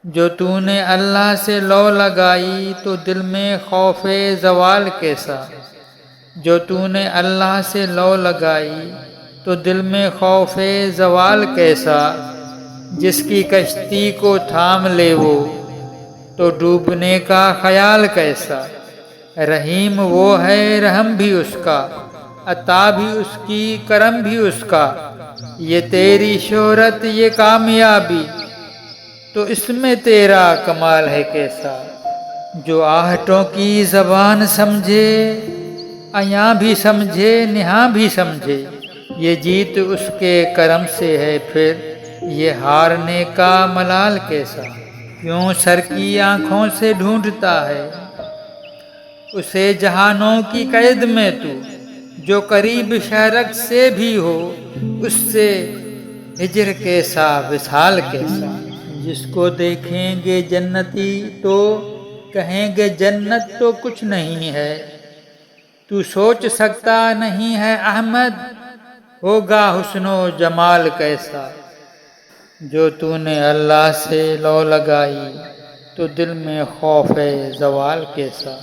جو تو نے اللہ سے لو لگائی تو دل میں خوف زوال کیسا، جو تو نے اللہ سے لو لگائی تو دل میں خوف زوال کیسا، جس کی کشتی کو تھام لے وہ تو ڈوبنے کا خیال کیسا، رحیم وہ ہے رحم بھی اس کا، عطا بھی اس کی کرم بھی اس کا، یہ تیری شہرت یہ کامیابی تو اس میں تیرا کمال ہے کیسا، جو آہٹوں کی زبان سمجھے ایاں بھی سمجھے نہاں بھی سمجھے، یہ جیت اس کے کرم سے ہے پھر یہ ہارنے کا ملال کیسا، کیوں سر کی آنکھوں سے ڈھونڈتا ہے اسے جہانوں کی قید میں تو، جو قریب شہرک سے بھی ہو اس سے ہجر کیسا وصال کیسا، جس کو دیکھیں گے جنتی تو کہیں گے جنت تو کچھ نہیں ہے، تو سوچ سکتا نہیں ہے احمد ہوگا حسن و جمال کیسا، جو تو نے اللہ سے لو لگائی تو دل میں خوف زوال کیسا۔